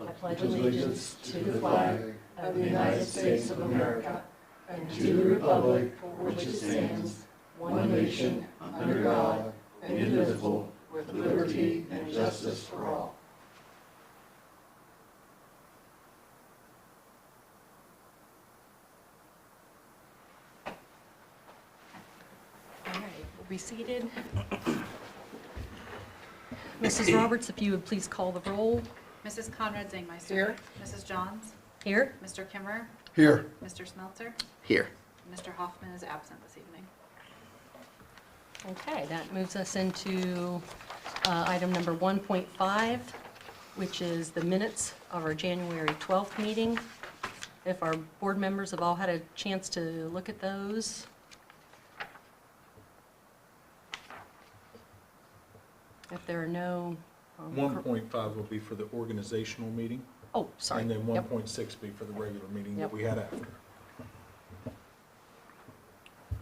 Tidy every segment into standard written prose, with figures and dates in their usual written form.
I pledge allegiance to the flag of the United States of America and to the republic for which it stands, one nation, under God, indivisible, with liberty and justice for all. All right, we'll be seated. Mrs. Roberts, if you would please call the roll. Mrs. Conrad Zangmeister. Here. Mrs. Johns. Here. Mr. Kimmer. Here. Mr. Smeltzer. Here. Mr. Hoffman is absent this evening. Okay, that moves us into item number 1.5, which is the minutes of our January 12th meeting. If our board members have all had a chance to look at those. If there are no... 1.5 will be for the organizational meeting, Oh, sorry. and then Yep. 1.6 will be for the regular meeting Yep. that we had after.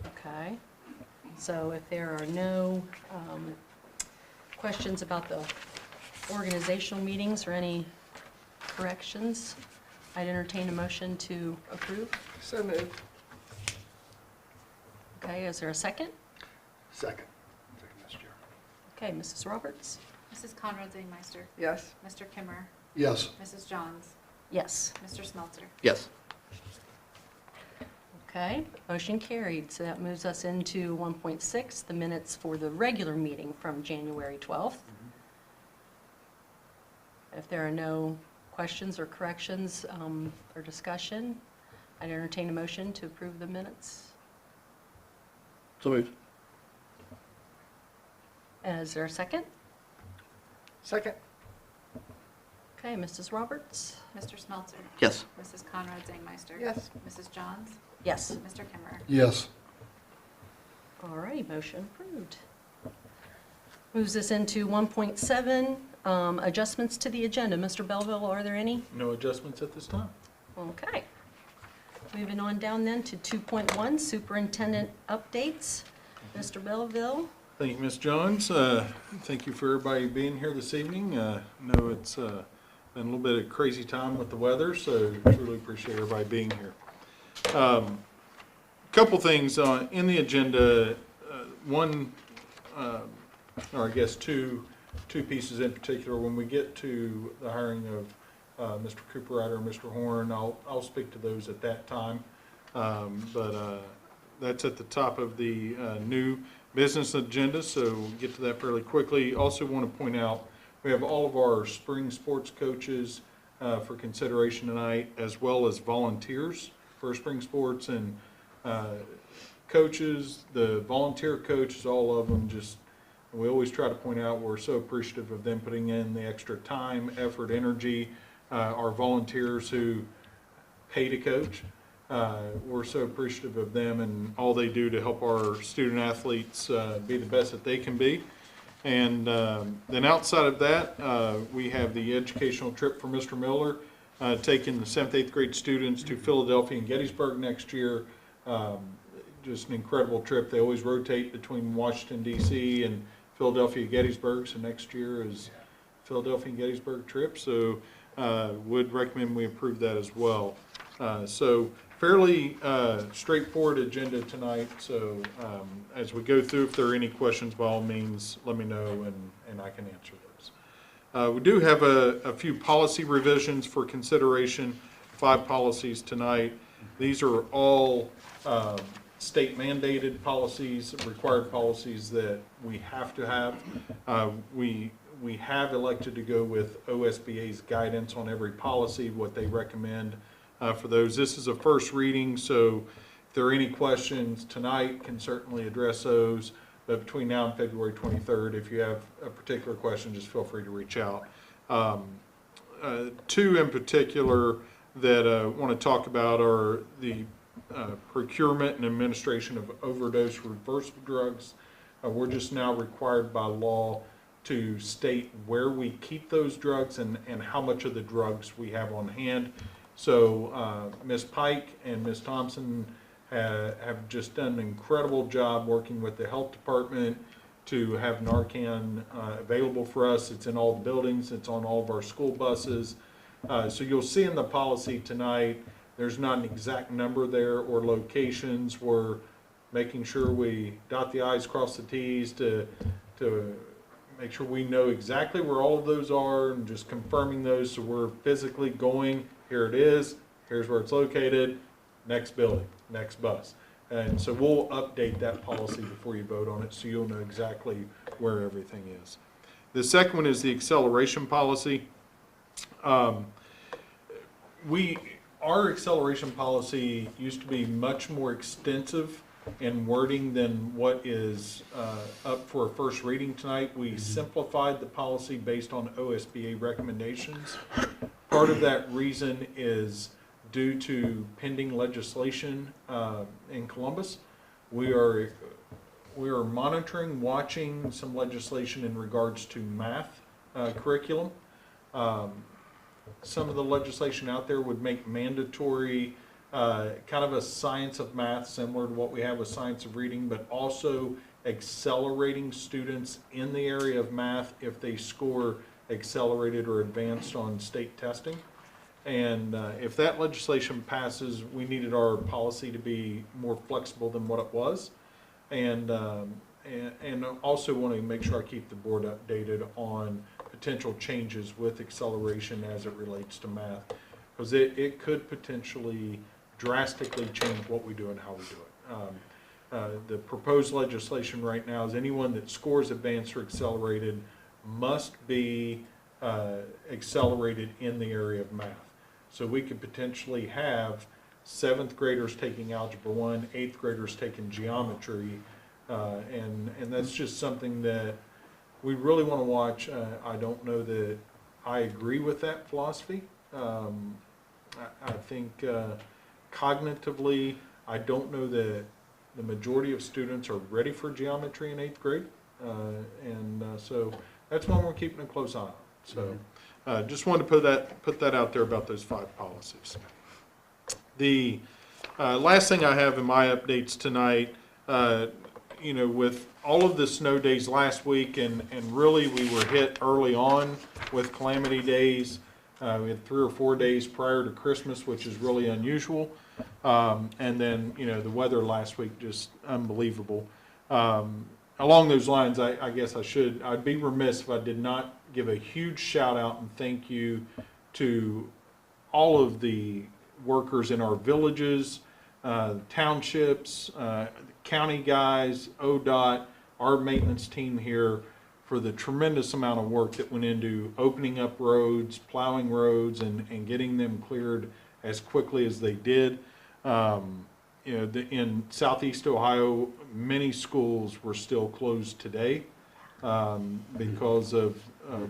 Okay, so if there are no questions about the organizational meetings or any corrections, I'd entertain a motion to approve. So moved. Okay, is there a second? Second. Second, Mr. Chair. Okay, Mrs. Roberts? Mrs. Conrad Zangmeister. Yes. Mr. Kimmer. Yes. Mrs. Johns. Yes. Mr. Smeltzer. Yes. Okay, motion carried. So that moves us into 1.6, the minutes for the regular meeting from January 12th. If there are no questions or corrections or discussion, I'd entertain a motion to approve the minutes. So moved. Is there a second? Second. Okay, Mrs. Roberts? Mr. Smeltzer. Yes. Mrs. Conrad Zangmeister. Yes. Mrs. Johns. Yes. Mr. Kimmer. Yes. All righty, motion approved. Moves us into 1.7, adjustments to the agenda. Mr. Belleville, are there any? No adjustments at this time? Okay. Moving on down then to 2.1, superintendent updates. Mr. Belleville? Thank you, Ms. Johns. Thank you for everybody being here this evening. I know it's been a little bit of a crazy time with the weather, so truly appreciate everybody being here. Couple things in the agenda. One, or I guess two pieces in particular. When we get to the hiring of Mr. Cooperrider and Mr. Horn, I'll speak to those at that time. But that's at the top of the new business agenda, so we'll get to that fairly quickly. Also want to point out, we have all of our spring sports coaches for consideration tonight, as well as volunteers for spring sports and coaches, the volunteer coaches, all of them. Just, we always try to point out we're so appreciative of them putting in the extra time, effort, energy. Our volunteers who pay to coach, we're so appreciative of them and all they do to help our student athletes be the best that they can be. And then outside of that, we have the educational trip for Mr. Miller, taking the 7th, 8th grade students to Philadelphia and Gettysburg next year. Just an incredible trip. They always rotate between Washington, D.C. and Philadelphia, Gettysburg. So next year is Philadelphia and Gettysburg trip. So would recommend we approve that as well. So fairly straightforward agenda tonight. So as we go through, if there are any questions, by all means, let me know and I can answer those. We do have a few policy revisions for consideration, 5 policies tonight. These are all state mandated policies, required policies that we have to have. We have elected to go with OSBA's guidance on every policy, what they recommend for those. This is a first reading, so if there are any questions tonight, can certainly address those. But between now and February 23rd, if you have a particular question, just feel free to reach out. 2 in particular that I want to talk about are the procurement and administration of overdose reversible drugs. We're just now required by law to state where we keep those drugs and how much of the drugs we have on hand. So Ms. Pike and Ms. Thompson have just done an incredible job working with the health department to have Narcan available for us. It's in all the buildings. It's on all of our school buses. So you'll see in the policy tonight, there's not an exact number there or locations. We're making sure we dot the i's, cross the t's to make sure we know exactly where all of those are and just confirming those. So we're physically going, here it is, here's where it's located, next building, next bus. And so we'll update that policy before you vote on it so you'll know exactly where everything is. The second one is the acceleration policy. Our acceleration policy used to be much more extensive in wording than what is up for a first reading tonight. We simplified the policy based on OSBA recommendations. Part of that reason is due to pending legislation in Columbus. We are monitoring, watching some legislation in regards to math curriculum. Some of the legislation out there would make mandatory kind of a science of math, similar to what we have with science of reading, but also accelerating students in the area of math if they score accelerated or advanced on state testing. And if that legislation passes, we needed our policy to be more flexible than what it was. And also want to make sure I keep the board updated on potential changes with acceleration as it relates to math, because it could potentially drastically change what we do and how we do it. The proposed legislation right now is anyone that scores advanced or accelerated must be accelerated in the area of math. So we could potentially have 7th graders taking Algebra 1, 8th graders taking geometry, and that's just something that we really want to watch. I don't know that I agree with that philosophy. I think cognitively, I don't know that the majority of students are ready for geometry in 8th grade, so that's one we're keeping a close eye on. So just wanted to put that out there about those 5 policies. The last thing I have in my updates tonight, with all of the snow days last week, and really we were hit early on with calamity days. We had 3 or 4 days prior to Christmas, which is really unusual. And then, the weather last week, just unbelievable. Along those lines, I guess I'd be remiss if I did not give a huge shout out and thank you to all of the workers in our villages, townships, county guys, ODOT, our maintenance team here, for the tremendous amount of work that went into opening up roads, plowing roads, and getting them cleared as quickly as they did. In Southeast Ohio, many schools were still closed today because of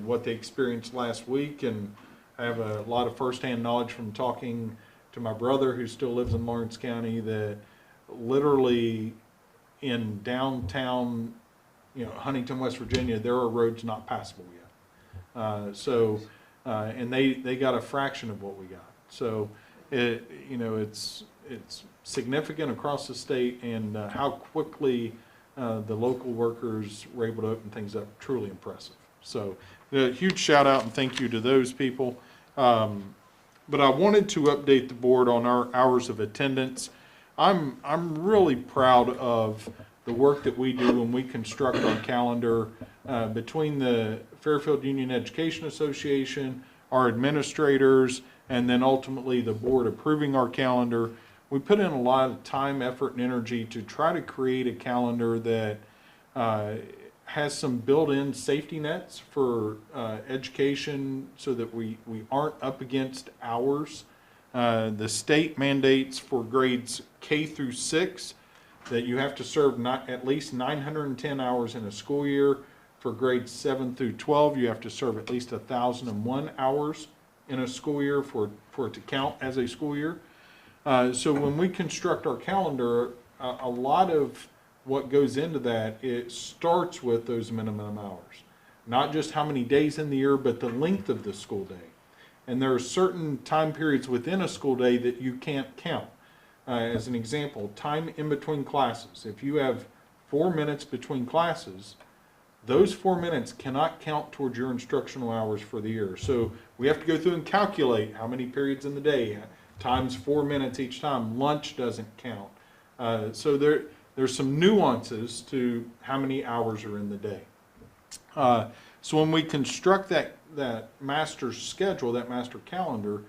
what they experienced last week, and I have a lot of firsthand knowledge from talking to my brother who still lives in Lawrence County that literally in downtown, Huntington, West Virginia, there are roads not passable yet. And they got a fraction of what we got. So it's significant across the state, and how quickly the local workers were able to open things up, truly impressive. So a huge shout out and thank you to those people. But I wanted to update the board on our hours of attendance. I'm really proud of the work that we do when we construct our calendar between the Fairfield Union Education Association, our administrators, and then ultimately the board approving our calendar. We put in a lot of time, effort, and energy to try to create a calendar that has some built-in safety nets for education so that we aren't up against hours. The state mandates for grades K through 6 that you have to serve at least 910 hours in a school year. For grades 7 through 12, you have to serve at least 1,001 hours in a school year for it to count as a school year. So when we construct our calendar, a lot of what goes into that, it starts with those minimum hours. Not just how many days in the year, but the length of the school day. And there are certain time periods within a school day that you can't count. As an example, time in between classes. If you have 4 minutes between classes, those 4 minutes cannot count towards your instructional hours for the year. So we have to go through and calculate how many periods in the day, times 4 minutes each time. Lunch doesn't count. So there's some nuances to how many hours are in the day. So when we construct that master's schedule, that master calendar,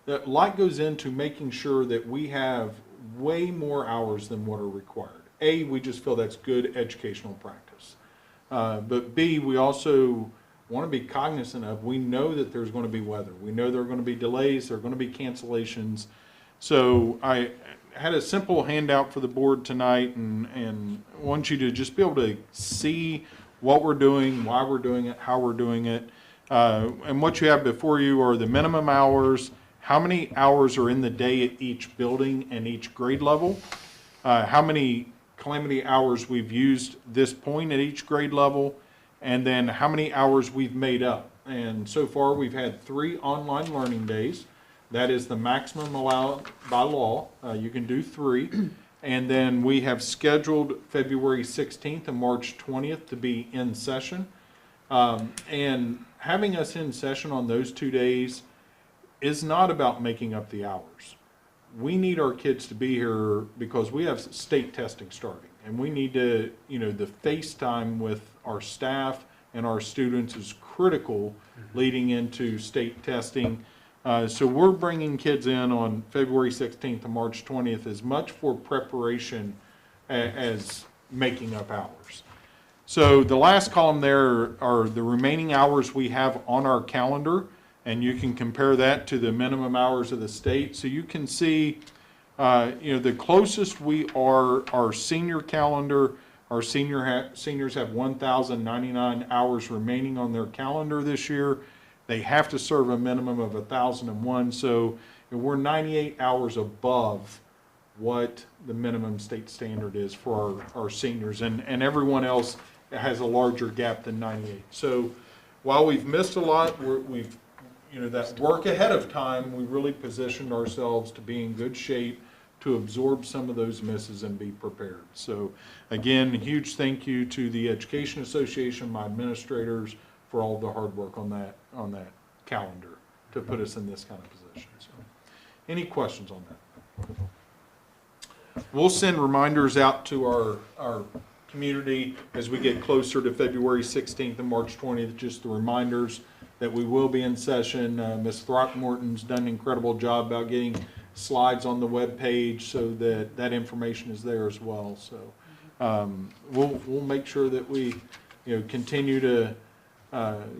that lot goes into making sure that we have way more hours than what are required. A, we just feel that's good educational practice. But B, we also want to be cognizant of, we know that there's going to be weather. We know there are going to be delays, there are going to be cancellations. So I had a simple handout for the board tonight and want you to just be able to see what we're doing, why we're doing it, how we're doing it. And what you have before you are the minimum hours, how many hours are in the day at each building and each grade level, how many calamity hours we've used this point at each grade level, and then how many hours we've made up. And so far we've had 3 online learning days. That is the maximum allowed by law. You can do 3. And then we have scheduled February 16th and March 20th to be in session. And having us in session on those 2 days is not about making up the hours. We need our kids to be here because we have state testing starting, and we need to, the FaceTime with our staff and our students is critical leading into state testing. So we're bringing kids in on February 16th to March 20th as much for preparation as making up hours. So the last column there are the remaining hours we have on our calendar, and you can compare that to the minimum hours of the state. So you can see, the closest we are, our senior calendar, our seniors have 1,099 hours remaining on their calendar this year. They have to serve a minimum of 1,001, so we're 98 hours above what the minimum state standard is for our seniors, and everyone else has a larger gap than 98. So while we've missed a lot, we've that work ahead of time, we really positioned ourselves to be in good shape to absorb some of those misses and be prepared. So again, a huge thank you to the Education Association, my administrators, for all the hard work on that calendar to put us in this kind of position. So, any questions on that? We'll send reminders out to our community as we get closer to February 16th and March 20th, just the reminders that we will be in session. Ms. Throckmorton's done an incredible job about getting slides on the web page so that information is there as well. So we'll make sure that we continue to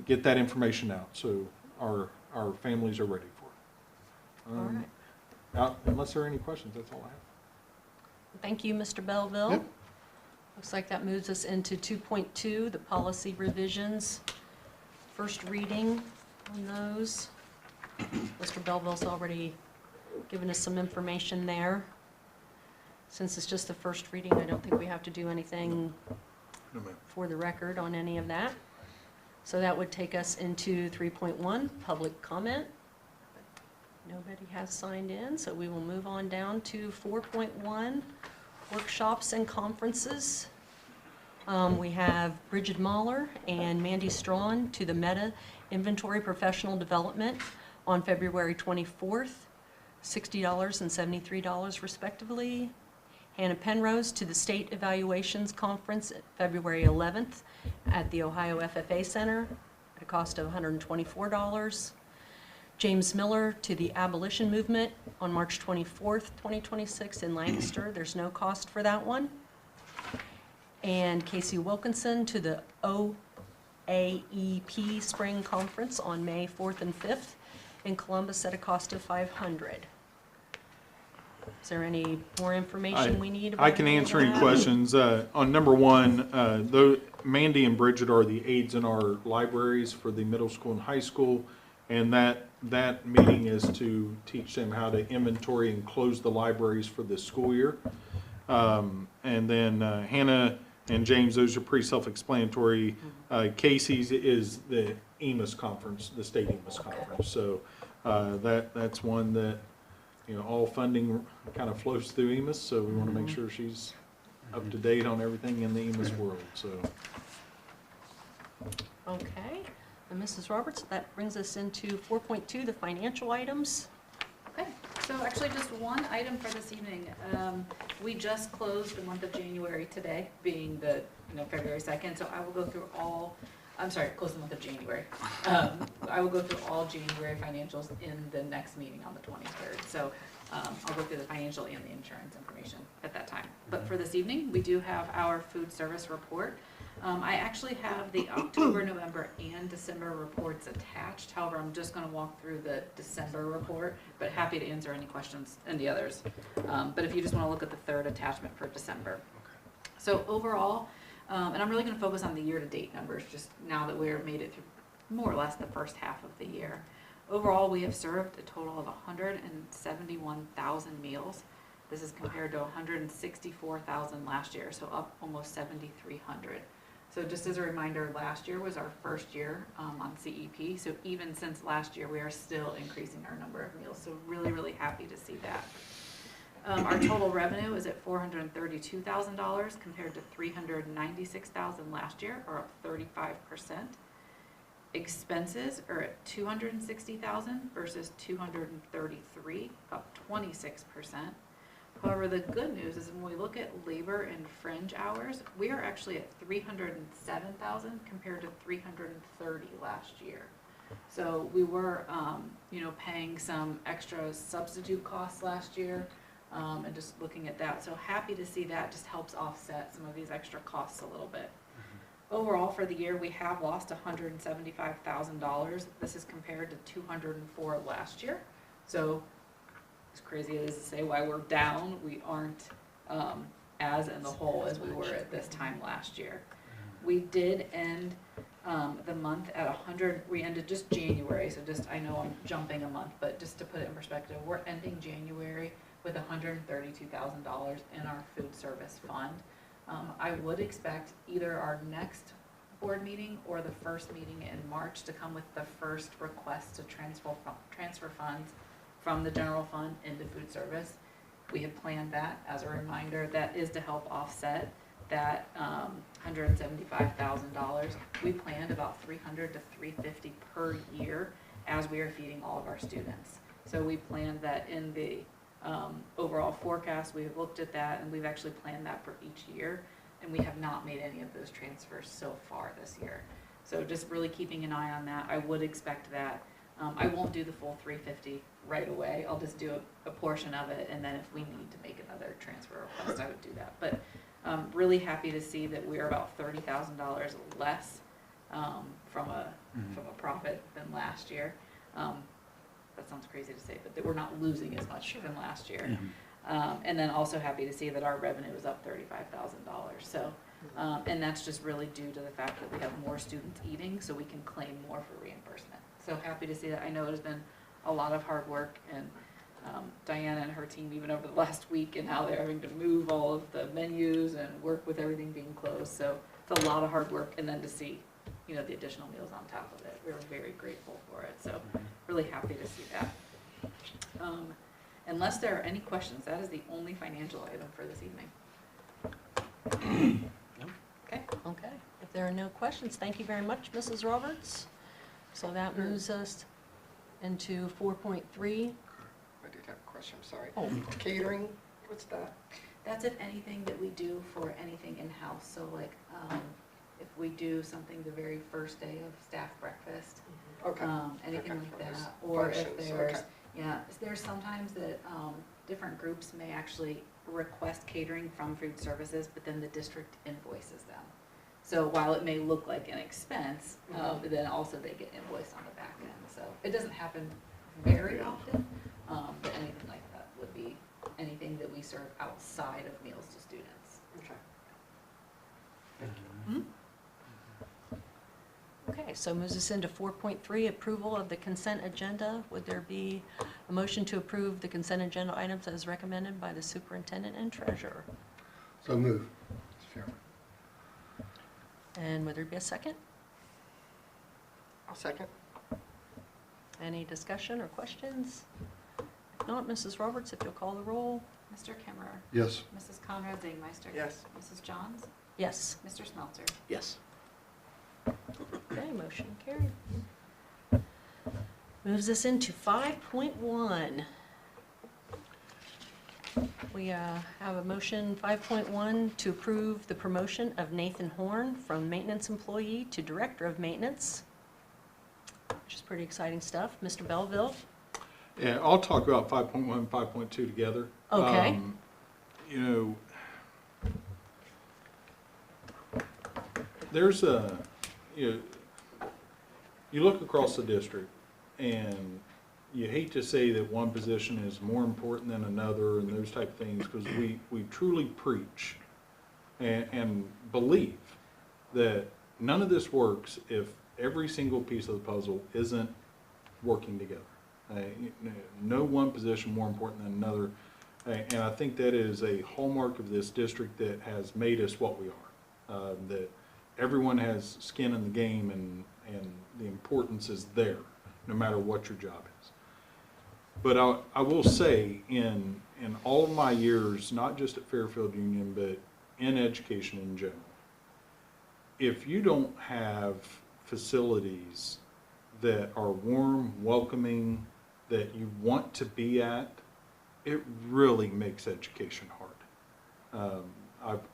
get that information out so our families are ready for it. All right. Unless there are any questions, that's all I have. Thank you, Mr. Belleville. Yep. Looks like that moves us into 2.2, the policy revisions. First reading on those. Mr. Belleville's already given us some information there. Since it's just the first reading, I don't think we have to do anything No, ma'am. for the record on any of that. So that would take us into 3.1, public comment. Nobody has signed in, so we will move on down to 4.1, workshops and conferences. We have Bridget Mahler and Mandy Strawn to the Meta Inventory Professional Development on February 24th, $60 and $73 respectively. Hannah Penrose to the State Evaluations Conference February 11th at the Ohio FFA Center at a cost of $124. James Miller to the Abolition Movement on March 24th, 2026 in Lancaster. There's no cost for that one. And Casey Wilkinson to the OAEP Spring Conference on May 4th and 5th in Columbus at a cost of $500. Is there any more information we need about I can any of answer any that? questions. On number one, Mandy and Bridget are the aides in our libraries for the middle school and high school, and that meeting is to teach them how to inventory and close the libraries for this school year. And then Hannah and James, those are pretty self-explanatory. Casey's is the EMIS conference, the state EMIS conference. So that's one that, all funding kind of flows through EMIS, so we want to make sure she's up to date on everything in the EMIS world. So Okay, and Mrs. Roberts, that brings us into 4.2, the financial items. Okay, so actually just one item for this evening. We just closed the month of January today, being the, February 2nd, so I will go through close the month of January. I will go through all January financials in the next meeting on the 23rd. So I'll go through the financial and the insurance information at that time. But for this evening, we do have our food service report. I actually have the October, November, and December reports attached. However, I'm just going to walk through the December report, but happy to answer any questions in the others. But if you just want to look at the third attachment for December. So overall, and I'm really going to focus on the year-to-date numbers, just now that we've made it through more or less the first half of the year. Overall, we have served a total of 171,000 meals. This is compared to 164,000 last year, so up almost 7,300. So just as a reminder, last year was our first year on CEP, so even since last year, we are still increasing our number of meals, so really, really happy to see that. Our total revenue is at $432,000 compared to $396,000 last year, or up 35%. Expenses are at $260,000 versus $233,000, up 26%. However, the good news is when we look at labor and fringe hours, we are actually at $307,000 compared to $330,000 last year. So we were, paying some extra substitute costs last year, and just looking at that. So happy to see that just helps offset some of these extra costs a little bit. Overall, for the year, we have lost $175,000. This is compared to $204,000 last year. So as crazy as it is to say why we're down, we aren't as in the hole as we were at this time last year. We did end the month at 100. We ended just January, so I know I'm jumping a month, but just to put it in perspective, we're ending January with $132,000 in our food service fund. I would expect either our next board meeting or the first meeting in March to come with the first request to transfer funds from the general fund into food service. We have planned that. As a reminder, that is to help offset that $175,000. We planned about $300 to $350 per year as we are feeding all of our students. So we planned that in the overall forecast. We have looked at that, and we've actually planned that for each year, and we have not made any of those transfers so far this year. So just really keeping an eye on that. I would expect that. I won't do the full $350 right away. I'll just do a portion of it, and then if we need to make another transfer request, I would do that. But really happy to see that we're about $30,000 less from a profit than last year. That sounds crazy to say, but that we're not losing as much than last year. And then also happy to see that our revenue is up $35,000. So, and that's just really due to the fact that we have more students eating, so we can claim more for reimbursement. So happy to see that. I know it has been a lot of hard work, and Diana and her team, even over the last week, and how they're having to move all of the menus and work with everything being closed. So it's a lot of hard work, and then to see, the additional meals on top of it, we're very grateful for it. So really happy to see that. Unless there are any questions, that is the only financial item for this evening. Okay, if there are no questions, thank you very much, Mrs. Roberts. So that moves us into 4.3. I did have a question, I'm sorry. Oh. Catering, what's that? That's if anything that we do for anything in-house. So like if we do something the very first day of staff breakfast, Okay. anything Okay. like that, or if Functions, there's, okay. there's sometimes that different groups may actually request catering from food services, but then the district invoices them. So while it may look like an expense, then also they get invoiced on the back end. So it doesn't happen very often, but anything like that would be anything that we serve outside of meals to students. Okay. Okay, so moves us into 4.3, approval of the consent agenda. Would there be a motion to approve the consent agenda items as recommended by the superintendent and treasurer? So move, Mr. Chairman. And would there be a second? I'll second. Any discussion or questions? If not, Mrs. Roberts, if you'll call the roll. Mr. Kimmerer, Yes. Mrs. Conrad Zangmeister. Yes. Mrs. Johns, Yes. Mr. Smeltzer. Yes. Okay, motion carried. Moves us into 5.1. We have a motion, 5.1, to approve the promotion of Nathan Horn from maintenance employee to director of maintenance, which is pretty exciting stuff. Mr. Belleville? Yeah, I'll talk about 5.1 and 5.2 together. Okay. You know, there's you look across the district, and you hate to say that one position is more important than another and those type of things, because we truly preach and believe that none of this works if every single piece of the puzzle isn't working together. No one position more important than another, and I think that is a hallmark of this district that has made us what we are. That everyone has skin in the game, and the importance is there, no matter what your job is. But I will say, in all of my years, not just at Fairfield Union, but in education in general, if you don't have facilities that are warm, welcoming, that you want to be at, it really makes education hard.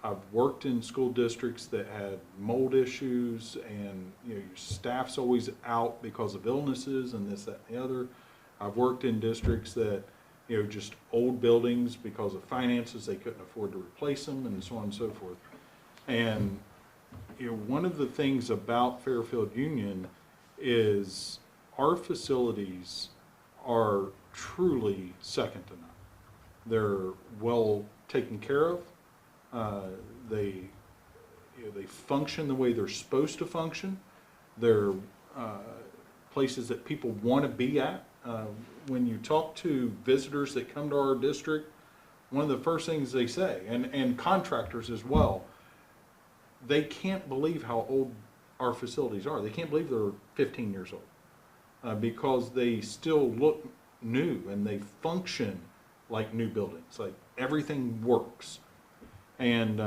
I've worked in school districts that had mold issues, and your staff's always out because of illnesses and this, that, and the other. I've worked in districts that, just old buildings because of finances, they couldn't afford to replace them, and so on and so forth. And one of the things about Fairfield Union is our facilities are truly second to none. They're well taken care of. They function the way they're supposed to function. They're places that people want to be at. When you talk to visitors that come to our district, one of the first things they say, and contractors as well, they can't believe how old our facilities are. They can't believe they're 15 years old because they still look new and they function like new buildings, like everything works. And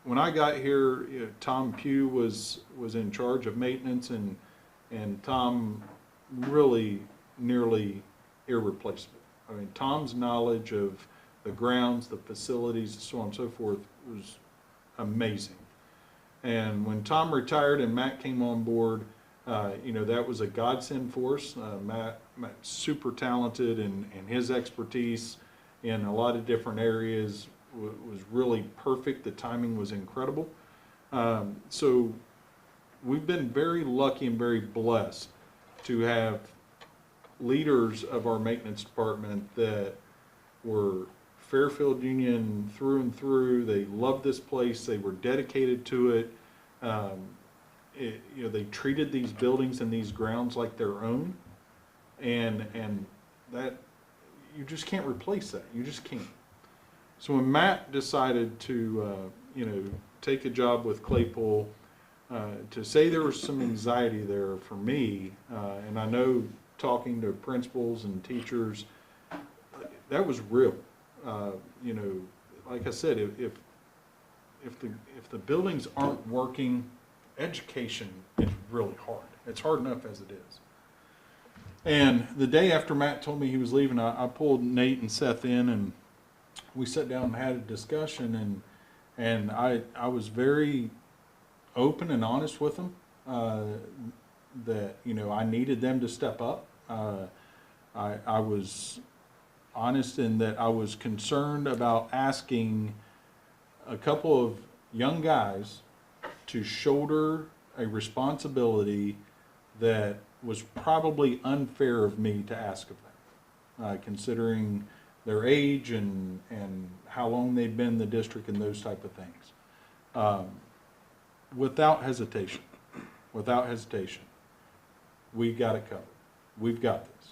when I got here, Tom Pugh was in charge of maintenance, and Tom really nearly irreplaceable. I mean, Tom's knowledge of the grounds, the facilities, so on and so forth was amazing. And when Tom retired and Matt came on board, that was a godsend for us. Matt's super talented, and his expertise in a lot of different areas was really perfect. The timing was incredible. So we've been very lucky and very blessed to have leaders of our maintenance department that were Fairfield Union through and through. They loved this place. They were dedicated to it. They treated these buildings and these grounds like their own, and that you just can't replace that. You just can't. So when Matt decided to take a job with Claypool, to say there was some anxiety there for me, and I know talking to principals and teachers, that was real. Like I said, if the buildings aren't working, education is really hard. It's hard enough as it is. And the day after Matt told me he was leaving, I pulled Nate and Seth in, and we sat down and had a discussion, and I was very open and honest with them that I needed them to step up. I was honest in that I was concerned about asking a couple of young guys to shoulder a responsibility that was probably unfair of me to ask of them, considering their age and how long they'd been in the district and those type of things. Without hesitation, we got it covered. We've got this.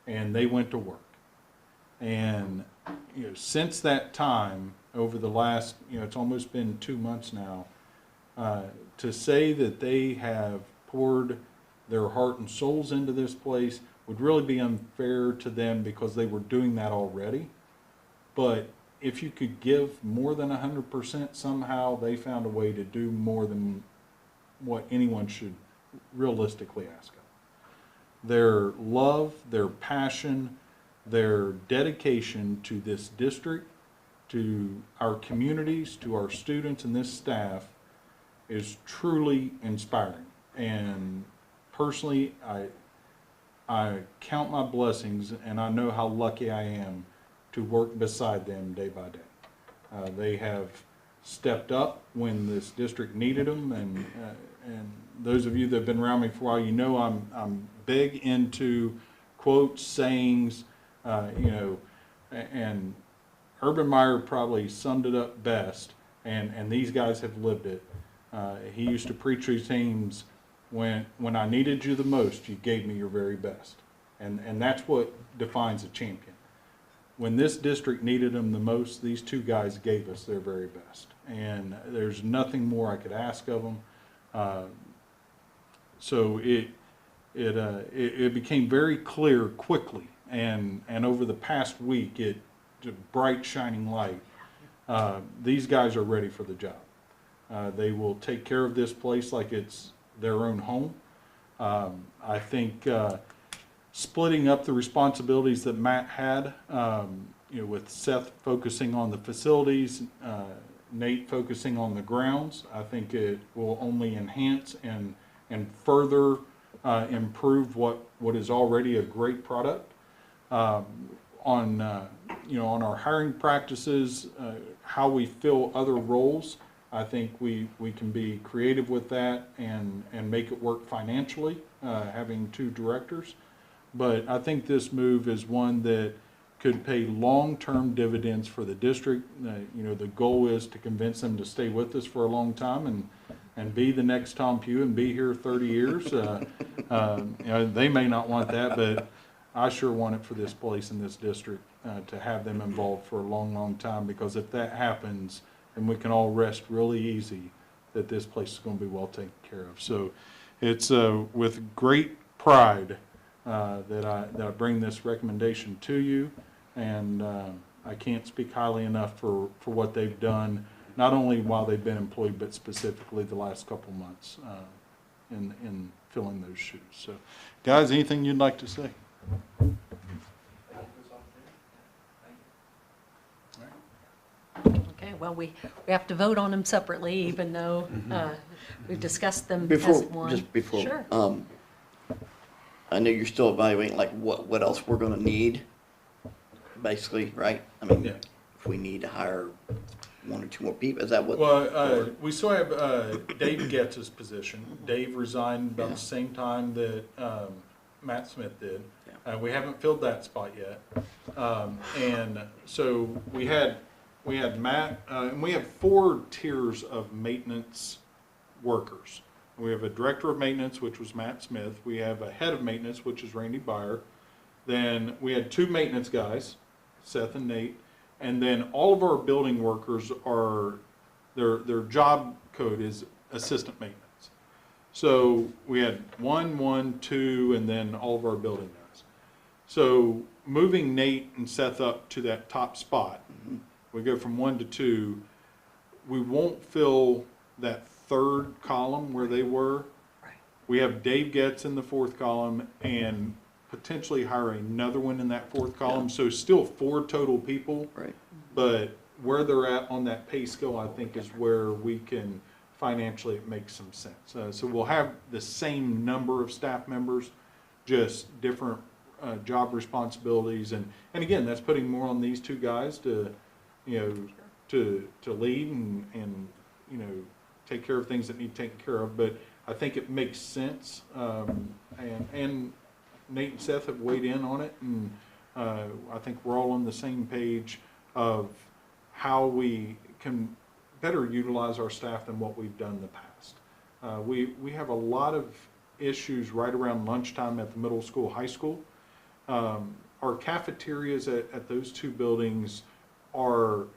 And they went to work. And since that time, over the last, it's almost been 2 months now, to say that they have poured their heart and souls into this place would really be unfair to them, because they were doing that already. But if you could give more than 100%, somehow they found a way to do more than what anyone should realistically ask them. Their love, their passion, their dedication to this district, to our communities, to our students and this staff is truly inspiring. And personally, I count my blessings, and I know how lucky I am to work beside them day by day. They have stepped up when this district needed them, and those of you that have been around me for a while, you know I'm big into quotes, sayings, and Urban Meyer probably summed it up best, and these guys have lived it. He used to preach these themes, when I needed you the most, you gave me your very best. And that's what defines a champion. When this district needed them the most, these two guys gave us their very best. And there's nothing more I could ask of them. So it became very clear quickly, and over the past week, a bright shining light. These guys are ready for the job. They will take care of this place like it's their own home. I think splitting up the responsibilities that Matt had, with Seth focusing on the facilities, Nate focusing on the grounds, I think it will only enhance and further improve what is already a great product. On our hiring practices, how we fill other roles, I think we can be creative with that and make it work financially, having two directors. But I think this move is one that could pay long-term dividends for the district. The goal is to convince them to stay with us for a long time and be the next Tom Pugh and be here 30 years. They may not want that, but I sure want it for this place and this district to have them involved for a long, long time, because if that happens, then we can all rest really easy that this place is going to be well taken care of. So it's with great pride that I bring this recommendation to you, and I can't speak highly enough for what they've done, not only while they've been employed, but specifically the last couple months in filling those shoes. So, guys, anything you'd like to say? Okay, well, we have to vote on them separately, even though we've discussed them as one. Just before, Sure. I know you're still evaluating like what else we're gonna need, basically, right? I mean, Yeah. if we need to hire one or two more people, is that what? Well, we still have Dave Getz's position. Dave resigned about the same time that Matt Smith did. We haven't filled that spot yet. And so we had Matt, and we have 4 tiers of maintenance workers. We have a director of maintenance, which was Matt Smith. We have a head of maintenance, which is Randy Byer. Then we had 2 maintenance guys, Seth and Nate. And then all of our building workers are, their job code is assistant maintenance. So we had 1, 2, and then all of our building guys. So moving Nate and Seth up to that top spot, we go from 1 to 2, we won't fill that 3rd column where they were. Right. We have Dave Getz in the 4th column and potentially hire another one in that 4th column. So still 4 total people. Right. But where they're at on that pay scale, I think, is where we can financially, it makes some sense. So we'll have the same number of staff members, just different job responsibilities. And again, that's putting more on these 2 guys to lead and take care of things that need taken care of. But I think it makes sense. And Nate and Seth have weighed in on it, and I think we're all on the same page of how we can better utilize our staff than what we've done in the past. We have a lot of issues right around lunchtime at the middle school, high school. Our cafeterias at those 2 buildings are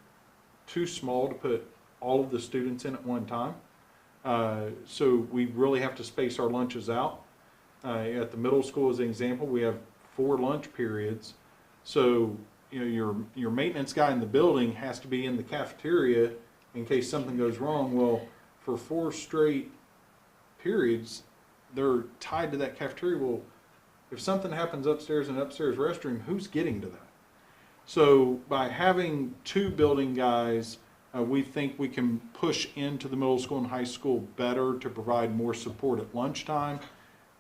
too small to put all of the students in at one time. So we really have to space our lunches out. At the middle school, as an example, we have 4 lunch periods. So your maintenance guy in the building has to be in the cafeteria in case something goes wrong. Well, for 4 straight periods, they're tied to that cafeteria. Well, if something happens upstairs in upstairs restroom, who's getting to that? So by having 2 building guys, we think we can push into the middle school and high school better to provide more support at lunchtime.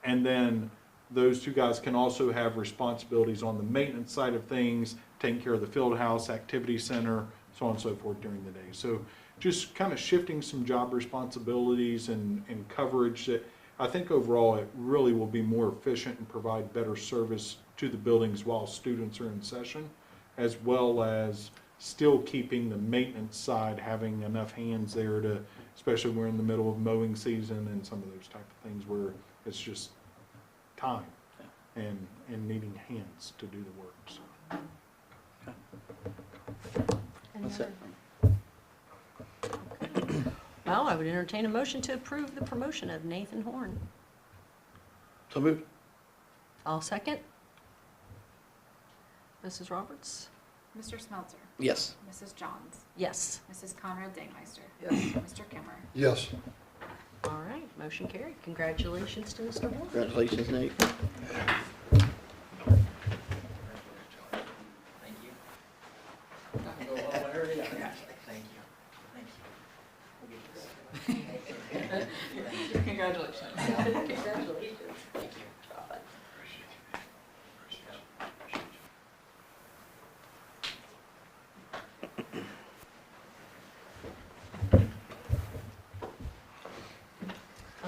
And then those 2 guys can also have responsibilities on the maintenance side of things, taking care of the field house, activity center, so on and so forth during the day. So just kind of shifting some job responsibilities and coverage that I think overall it really will be more efficient and provide better service to the buildings while students are in session, as well as still keeping the maintenance side, having enough hands there to, especially when we're in the middle of mowing season and some of those type of things where it's just time and needing hands to do the work. So. Any That's other- it. Well, I would entertain a motion to approve the promotion of Nathan Horn. So moved. I'll second. Mrs. Roberts? Mr. Smelter, Yes. Mrs. Johns, Yes. Mrs. Conrad Dingmeister, Yes. Mr. Kimmer. Yes. All right, motion carried. Congratulations to Mr. Horn. Congratulations, Nate. Congratulations. Congratulations.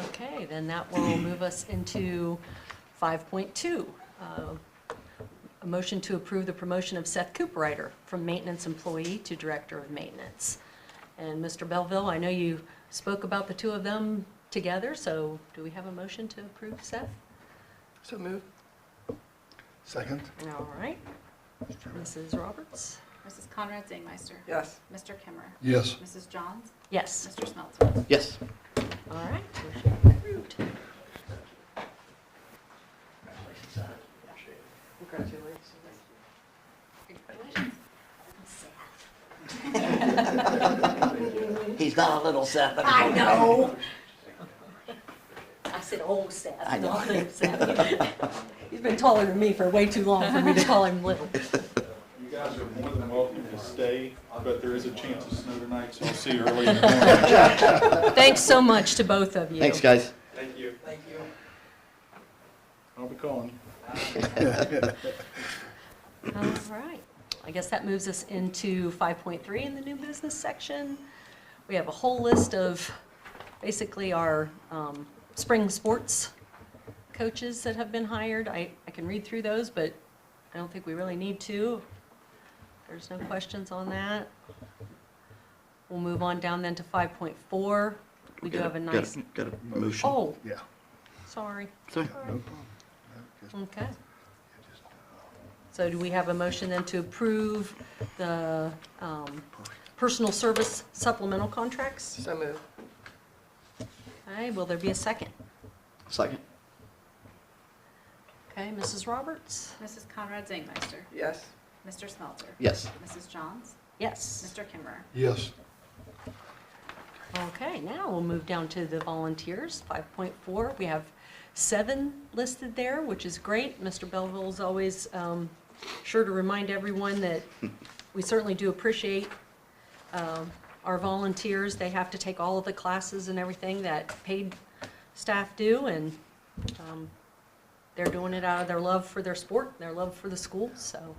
Okay, then that will move us into 5.2. A motion to approve the promotion of Seth Cooperrider from maintenance employee to director of maintenance. And Mr. Belleville, I know you spoke about the 2 of them together, so do we have a motion to approve Seth? So moved. Second? All right. Mrs. Roberts? Mrs. Conrad Dingmeister, Yes. Mr. Kimmer, Yes. Mrs. Johns, Yes. Mr. Smelter. Yes. All right, motion approved. Congratulations. He's not a little Seth. I know. I said old Seth, I know. not little Seth. He's been taller than me for way too long for me to call him little. You guys are more than welcome to stay, but there is a chance of snow tonight, so I'll see you early in the morning. Thanks so much to both of you. Thanks, guys. Thank you. Thank you. I'll be calling. All right. I guess that moves us into 5.3 in the new business section. We have a whole list of basically our spring sports coaches that have been hired. I can read through those, but I don't think we really need to. There's no questions on that. We'll move on down then to 5.4. We do have a nice, Got a motion. oh, Yeah. sorry. Sorry. No problem. No, just, Okay. So do we have a motion then to approve the personal service supplemental contracts? So moved. Okay, will there be a second? Second. Okay, Mrs. Roberts? Mrs. Conrad Dingmeister, Yes. Mr. Smelter, Yes. Mrs. Johns, Yes. Mr. Kimmer. Yes. Okay, now we'll move down to the volunteers, 5.4. We have 7 listed there, which is great. Mr. Belleville is always sure to remind everyone that we certainly do appreciate our volunteers. They have to take all of the classes and everything that paid staff do, and they're doing it out of their love for their sport, their love for the school, so,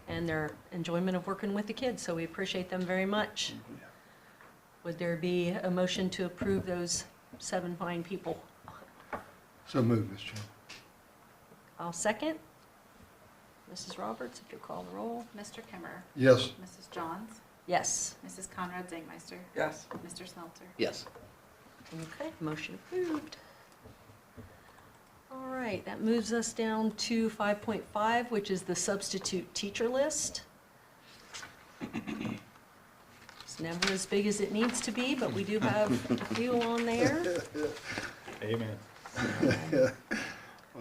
and their enjoyment of working with the kids, so we appreciate them very much. Would there be a motion to approve those 7 fine people? So moved, Mr. Chairman. I'll second. Mrs. Roberts, if you'll call the roll. Mr. Kimmer, Yes. Mrs. Johns, Yes. Mrs. Conrad Dingmeister, Yes. Mr. Smelter. Yes. Okay, motion approved. All right, that moves us down to 5.5, which is the substitute teacher list. It's never as big as it needs to be, but we do have a few on there. Amen.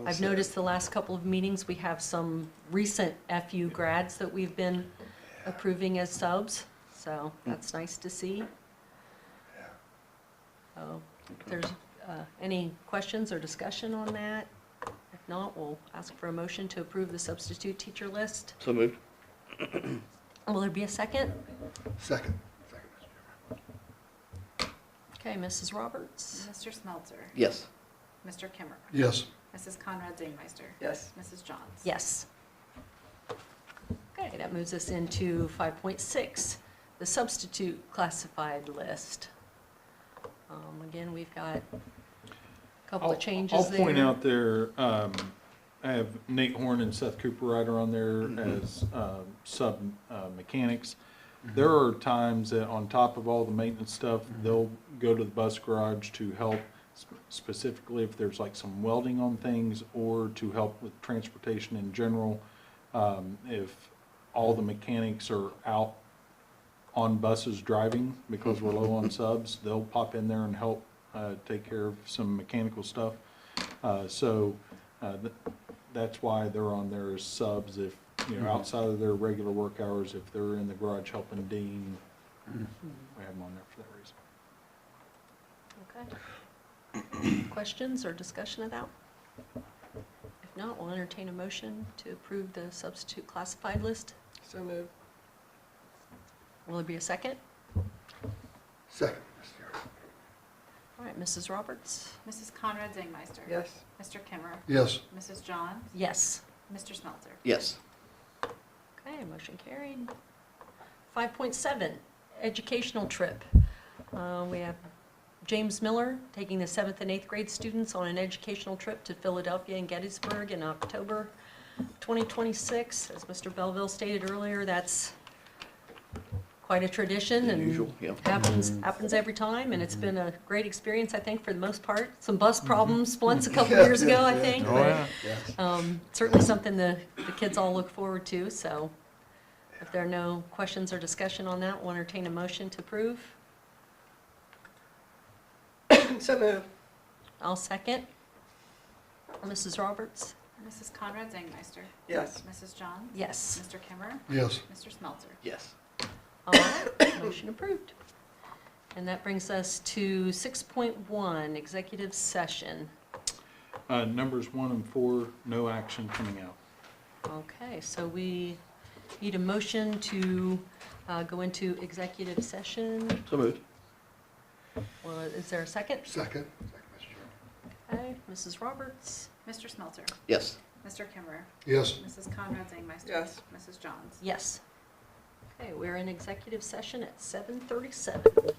I've noticed the last couple of meetings, we have some recent FU grads that we've been approving as subs, so that's nice to see. So there's Any questions or discussion on that? If not, we'll ask for a motion to approve the substitute teacher list. So moved. Will there be a second? Second. Second, Mr. Chairman. Okay, Mrs. Roberts? Mr. Smeltzer? Yes. Mr. Kimmer? Yes. Mrs. Conrad Dingmeister? Yes. Mrs. Johns? Yes. Okay, that moves us into 5.6, the substitute classified list. Again, we've got a couple of changes there. I'll point out there, I have Nate Horn and Seth Cooper Ryder on there Mhm. as sub mechanics. There are times that on top of all the maintenance stuff, they'll go to the bus garage to help specifically if there's like some welding on things or to help with transportation in general. If all the mechanics are out on buses driving because we're low on subs, they'll pop in there and help take care of some mechanical stuff. That's why they're on there as subs. If, outside of their regular work hours, if they're in the garage helping Dean, we have them on there for that reason. Okay. Questions or discussion of that? If not, we'll entertain a motion to approve the substitute classified list. So moved. Will there be a second? Second, Mr. Chairman. All right, Mrs. Roberts? Mrs. Conrad Dingmeister? Yes. Mr. Kimmer? Yes. Mrs. Johns? Yes. Mr. Smeltzer? Yes. Okay, motion carried. 5.7, educational trip. We have James Miller taking the 7th and 8th grade students on an educational trip to Philadelphia and Gettysburg in October 2026. As Mr. Belleville stated earlier, that's quite a tradition and Unusual, yeah. happens every time, and it's been a great experience, I think, for the most part. Some bus problems once a couple years ago, I think, but Yes. certainly something the kids all look forward to, so if there are no questions or discussion on that, we'll entertain a motion to approve. So moved. I'll second. Mrs. Roberts? Mrs. Conrad Dingmeister? Yes. Mrs. Johns? Yes. Mr. Kimmer? Yes. Mr. Smeltzer? Yes. All right, motion approved. And that brings us to 6.1, executive session. Numbers 1 and 4, no action coming out. Okay, so we need a motion to go into executive session. So moved. Well, is there a second? Second. Second, Mr. Chairman. Okay, Mrs. Roberts? Mr. Smeltzer? Yes. Mr. Kimmer? Yes. Mrs. Conrad Dingmeister? Yes. Mrs. Johns? Yes. Okay, we're in executive session at 7:37.